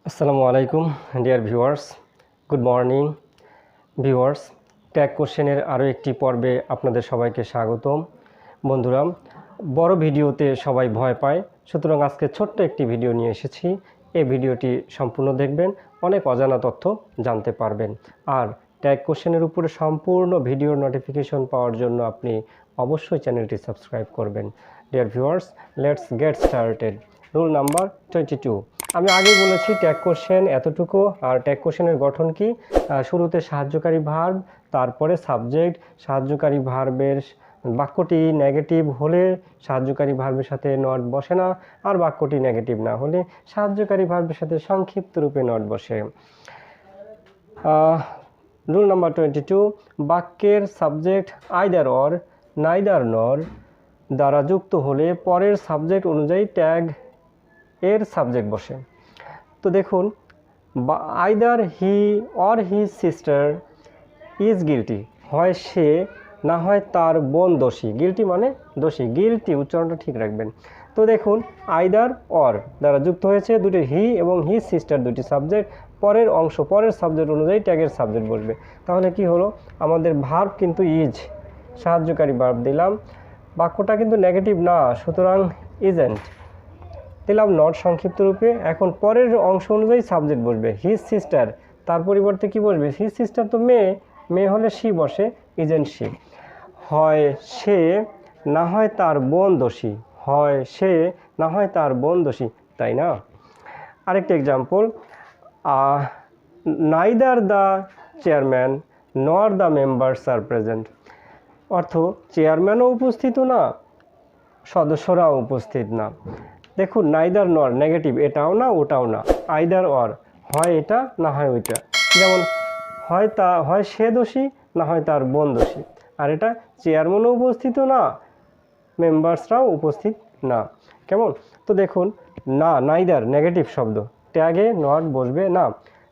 আসসালামু আলাইকুম dear viewers, good morning viewers. Tag কোশ্চেনের আরও একটি পর্বে আপনাদের সবাইকে স্বাগতম। বন্ধুরা, বড় ভিডিওতে সবাই ভয় পায়, সুতরাং আজকে ছোট্ট একটি ভিডিও নিয়ে এসেছি। এই ভিডিওটি সম্পূর্ণ দেখবেন, অনেক অজানা তথ্য জানতে পারবেন। আর ট্যাগ কোশ্চেনের উপরে সম্পূর্ণ ভিডিওর নোটিফিকেশন পাওয়ার জন্য আপনি অবশ্যই চ্যানেলটি সাবস্ক্রাইব করবেন। Dear viewers, let's get started. Rule number 22। আমি আগে বলেছি ট্যাগ কোশ্চেন এতটুকু। আর ট্যাগ কোশ্চেনের গঠন কি? শুরুতে সাহায্যকারী ভার্ব, তারপরে সাবজেক্ট। সাহায্যকারী ভার্বের বাক্যটি নেগেটিভ হলে সাহায্যকারী ভার্বের সাথে নট বসে না, আর বাক্যটি নেগেটিভ না হলে সাহায্যকারী ভার্বের সাথে সংক্ষিপ্ত রূপে নট বসে। রুল নাম্বার 22, বাক্যের সাবজেক্ট আইদার অর, নাইদার নর দ্বারা যুক্ত হলে পরের সাবজেক্ট অনুযায়ী ট্যাগ এর সাবজেক্ট বসে। তো দেখুন, either he or his sister is guilty, হয় সে না হয় তার বোন দোষী। গিলটি মানে দোষী, গিলটি উচ্চারণটা ঠিক রাখবেন। তো দেখুন, আইদার অর দ্বারা যুক্ত হয়েছে, দুটি হি এবং হিজ সিস্টার দুটি সাবজেক্ট। পরের অংশ পরের সাবজেক্ট অনুযায়ী ট্যাগের সাবজেক্ট বসবে। তাহলে কি হলো, আমাদের ভার্ব কিন্তু ইজ, সাহায্যকারী ভার্ব দিলাম, বাক্যটা কিন্তু নেগেটিভ না, সুতরাং ইজেন্ট দিলাম নট সংক্ষিপ্ত রূপে। এখন পরের অংশ অনুযায়ী সাবজেক্ট বসবে। হিজ সিস্টার, তার পরিবর্তে কি বসবে? হিজ সিস্টার তো মেয়ে, মেয়ে হলে শি বসে, ইজেন্ট শি। হয় সে না হয় তার বোন দোষী, হয় সে না হয় তার বোন দোষী, তাই না? আরেকটা example, neither the chairman nor the members are present. অর্থ, চেয়ারম্যানও উপস্থিত না, সদস্যরাও উপস্থিত না। দেখুন, নাইদার নর নেগেটিভ, এটাও না ওটাও না, আইদার অর, হয় এটা না হয় ওইটা। যেমন হয় সে দোষী না হয় তার বোন দোষী। আর এটা চেয়ারম্যানও উপস্থিত না, মেম্বার্সরাও উপস্থিত না। কেমন? তো দেখুন, না, নাইদার নেগেটিভ শব্দ, ট্যাগে নট বসবে না।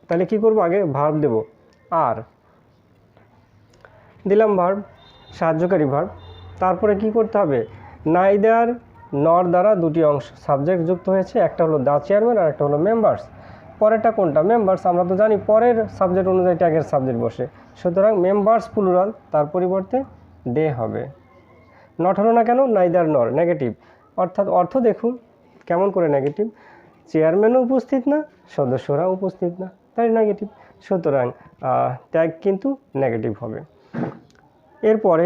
তাহলে কি করব? আগে ভার্ব দেব, আর দিলাম ভার্ব, সাহায্যকারী ভার্ব। তারপরে কি করতে হবে? নাইদার নর দ্বারা দুটি অংশ সাবজেক্ট যুক্ত হয়েছে, একটা হলো দ্য চেয়ারম্যান আর একটা হলো মেম্বার্স। পরেরটা কোনটা? মেম্বার্স। আমরা তো জানি পরের সাবজেক্ট অনুযায়ী ট্যাগের সাবজেক্ট বসে, সুতরাং মেম্বার্স প্লুরাল, তার পরিবর্তে দে হবে। নট হলো না কেন? নাইদার নর নেগেটিভ। অর্থাৎ অর্থ দেখুন কেমন করে নেগেটিভ, চেয়ারম্যানও উপস্থিত না, সদস্যরা উপস্থিত না, তাই নেগেটিভ। সুতরাং ট্যাগ কিন্তু নেগেটিভ হবে। এরপরে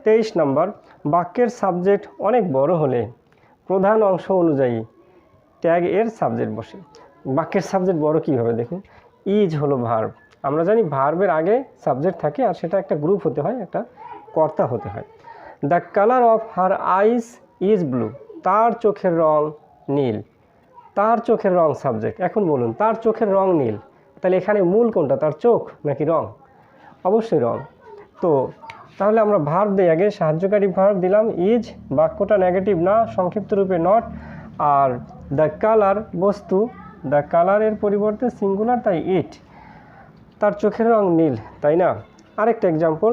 23 নম্বর, বাক্যের সাবজেক্ট অনেক বড় হলে প্রধান অংশ অনুযায়ী ট্যাগ এর সাবজেক্ট বসে। বাক্যের সাবজেক্ট বড় কীভাবে? দেখুন, ইজ হলো ভার্ব। আমরা জানি ভার্বের আগে সাবজেক্ট থাকে, আর সেটা একটা গ্রুপ হতে হয়, একটা কর্তা হতে হয়। The colour of her eyes is blue, তার চোখের রং নীল। তার চোখের রং সাবজেক্ট। এখন বলুন, তার চোখের রং নীল, তাহলে এখানে মূল কোনটা, তার চোখ নাকি রং? অবশ্যই রং। তো তাহলে আমরা ভার্ব দিই, আগে সাহায্যকারী ভার্ব দিলাম ইজ, বাক্যটা নেগেটিভ না, সংক্ষিপ্ত রূপে নট। আর দ্য কালার বস্তু, দ্য কালারের পরিবর্তে সিঙ্গুলার, তাই ইট। তার চোখের রং নীল, তাই না? আরেকটা example,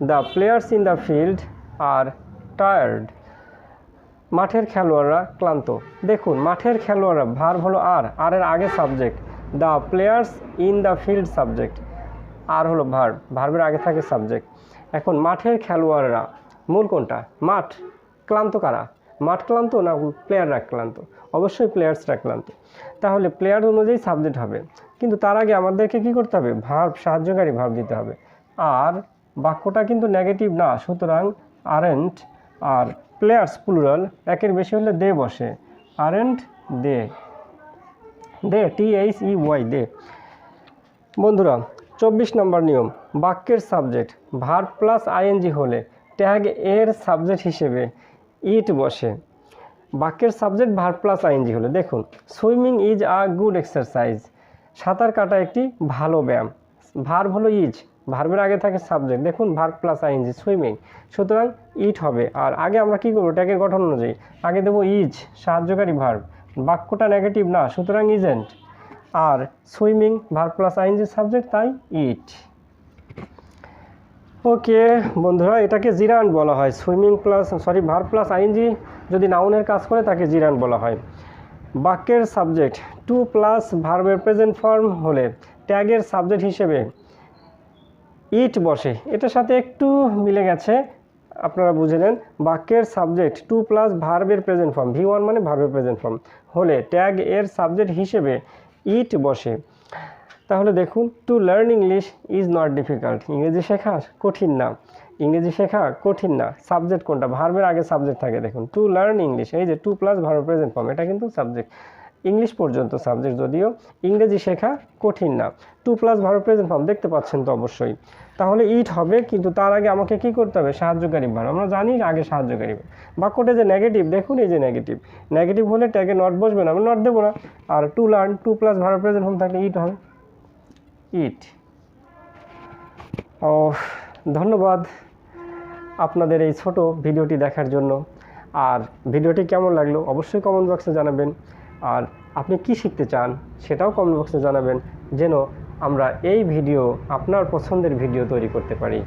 the players in the field are tired, মাঠের খেলোয়াড়রা ক্লান্ত। দেখুন, মাঠের খেলোয়াড়রা ভার্ব হলো আর এর আগে subject, the players in the field subject, আর হলো ভার্ব, ভার্বের আগে থাকে সাবজেক্ট। এখন মাঠের খেলোয়াড়রা, মূল কোনটা? মাঠ। ক্লান্ত কারা? মাঠ ক্লান্ত না প্লেয়াররা ক্লান্ত? অবশ্যই প্লেয়ার্সরা ক্লান্ত। তাহলে প্লেয়ার অনুযায়ী সাবজেক্ট হবে, কিন্তু তার আগে আমাদেরকে কি করতে হবে? ভার্ব, সাহায্যকারী ভার্ব দিতে হবে। আর বাক্যটা কিন্তু নেগেটিভ না, সুতরাং আরেন্ট। আর প্লেয়ার্স প্লুরাল, একের বেশি হলে দে বসে, আরেন্ট দে, দে THEY দে। বন্ধুরা, 24 নম্বর নিয়ম, বাক্যের সাবজেক্ট ভার্ব প্লাস আইএনজি হলে ট্যাগ এর সাবজেক্ট হিসেবে ইট বসে। বাক্যের সাবজেক্ট ভার্ব প্লাস আইএনজি হলে, দেখুন, swimming is a good exercise, সাঁতার কাটা একটি ভালো ব্যায়াম। ভার্ব হলো ইজ, ভার্বের আগে থাকে সাবজেক্ট, দেখুন ভার্ব প্লাস আইএনজি সুইমিং, সুতরাং ইট হবে। আর আগে আমরা কি করবো? ট্যাগের গঠন অনুযায়ী আগে দেবো ইজ, সাহায্যকারী ভার্ব, বাক্যটা নেগেটিভ না, সুতরাং ইজেন্ট। আর swimming verb plus ING subject, তাই ইট। ওকে বন্ধুরা, এটাকে জিরান্ট বলা হয়। Swimming plus verb plus ING যদি নাউনের কাজ করে তাকে জিরান্ট বলা হয়। বাক্যের সাবজেক্ট টু প্লাস ভার্বের প্রেজেন্ট ফর্ম হলে ট্যাগের সাবজেক্ট হিসেবে ইট বসে। এটার সাথে একটু মিলে গেছে, আপনারা বুঝে নেন। বাক্যের সাবজেক্ট টু প্লাস ভার্বের প্রেজেন্ট ফর্ম, V1 মানে ভার্বের প্রেজেন্ট ফর্ম হলে ট্যাগ এর সাবজেক্ট হিসেবে ইট বসে। তাহলে দেখুন, to learn English is not difficult, ইংরেজি শেখা কঠিন না, ইংরেজি শেখা কঠিন না। সাবজেক্ট কোনটা? ভার্বের আগে সাবজেক্ট থাকে, দেখুন টু লার্ন ইংলিশ, এই যে টু প্লাস ভার্বের প্রেজেন্ট ফর্ম, এটা কিন্তু সাবজেক্ট, ইংলিশ পর্যন্ত সাবজেক্ট, যদিও ইংরেজি শেখা কঠিন না। To plus verb present form দেখতে পাচ্ছেন তো অবশ্যই। তাহলে ইট হবে, কিন্তু তার আগে আমাকে কি করতে হবে? সাহায্যকারী ভার্ব। আমরা জানি আগে সাহায্যকারী ভার্ব। বাক্যটা যে নেগেটিভ, দেখুন এই যে নেগেটিভ, নেগেটিভ হলে ট্যাগে নট বসবে না, আমরা নট দেবো না। আর to learn, to plus verb present form থাকলে ইট হবে, ইট। ও ধন্যবাদ আপনাদের এই ছোট ভিডিওটি দেখার জন্য। আর ভিডিওটি কেমন লাগলো অবশ্যই কমেন্ট বক্সে জানাবেন। আর আপনি কি শিখতে চান সেটাও কমেন্ট বক্সে জানাবেন, যেন আমরা এই ভিডিও, আপনার পছন্দের ভিডিও তৈরি করতে পারি।